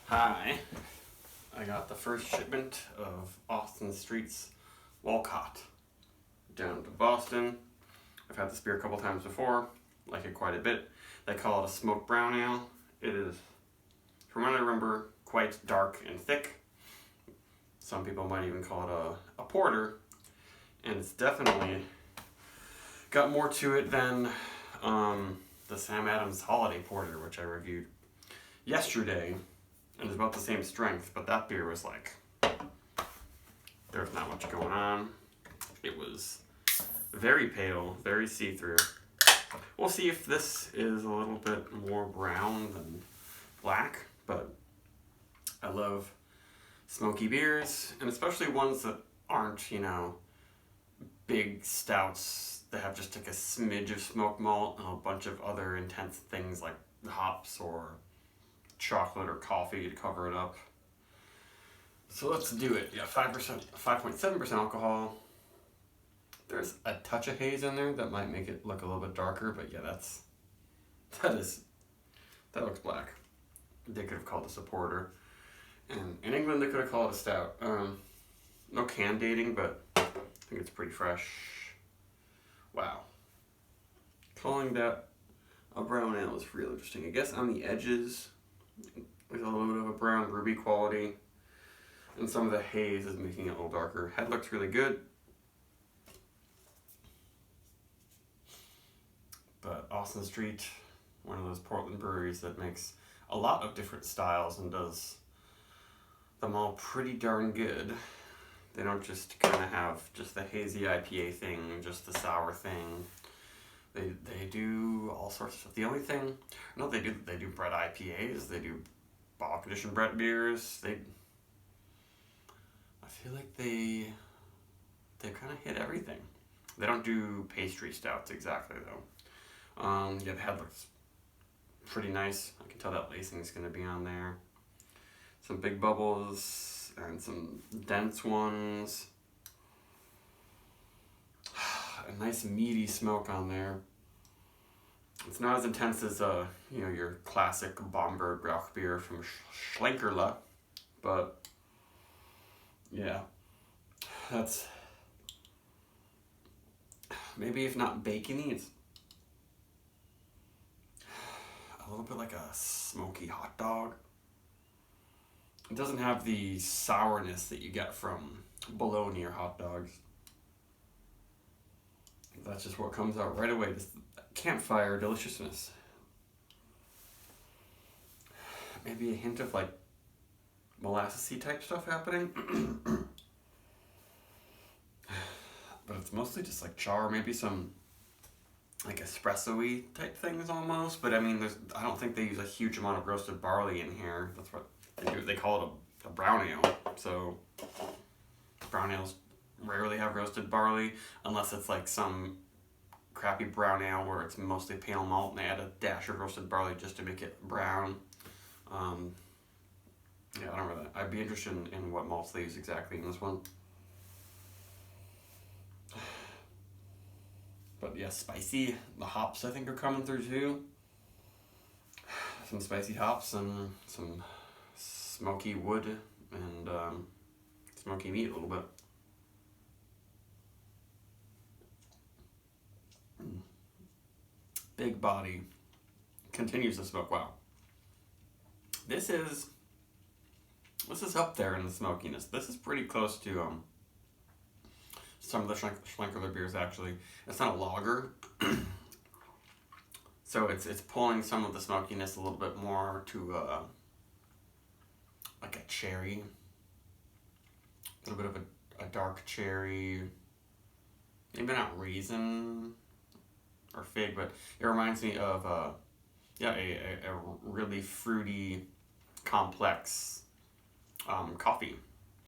Hi, I got the first shipment of Austin Street's Walcott down to Boston. I've had this beer a couple times before, like it quite a bit. They call it a smoked brown ale. It is, from what I remember, quite dark and thick. Some people might even call it a porter, and it's definitely got more to it than the Sam Adams Holiday Porter, which I reviewed yesterday. And it's about the same strength, but that beer was like, there's not much going on. It was very pale, very see-through. We'll see if this is a little bit more brown than black, but I love smoky beers, and especially ones that aren't, big stouts that have just like a smidge of smoked malt and a bunch of other intense things like hops or chocolate or coffee to cover it up. So let's do it. Yeah, 5.7% alcohol. There's a touch of haze in there that might make it look a little bit darker, but yeah, that looks black. They could have called this a porter. And in England, they could have called it a stout. No can dating, but I think it's pretty fresh. Wow. Calling that a brown ale is real interesting. I guess on the edges, there's a little bit of a brown ruby quality, and some of the haze is making it a little darker. Head looks really good, but Austin Street, one of those Portland breweries that makes a lot of different styles and does them all pretty darn good. They don't just kind of have just the hazy IPA thing, just the sour thing. They do all sorts of stuff. The only thing, no, they do bread IPAs. They do bottle conditioned bread beers. I feel like they kind of hit everything. They don't do pastry stouts exactly though. Yeah, the head looks pretty nice. I can tell that lacing is going to be on there. Some big bubbles and some dense ones. A nice meaty smoke on there. It's not as intense as your classic Bomberg Rauch beer from Schlenkerla, but yeah, that's maybe if not bacony, it's a little bit like a smoky hot dog. It doesn't have the sourness that you get from bologna or hot dogs. That's just what comes out right away, this campfire deliciousness. Maybe a hint of like molassesy type stuff happening. But it's mostly just like char, maybe some like espresso-y type things almost. But I mean, I don't think they use a huge amount of roasted barley in here. That's what they do. They call it a brown ale. So brown ales rarely have roasted barley unless it's like some crappy brown ale where it's mostly pale malt and they add a dash of roasted barley just to make it brown. Yeah, I don't know. I'd be interested in what malts they use exactly in this one. But yeah, spicy. The hops I think are coming through too. Some spicy hops and some smoky wood and smoky meat a little bit. Big body. Continues to smoke. Wow. This is up there in the smokiness. This is pretty close to some of the Schlenkerler beers actually. It's not a lager. So it's pulling some of the smokiness a little bit more to like a cherry. A little bit of a dark cherry. Maybe not raisin or fig, but it reminds me of a really fruity, complex coffee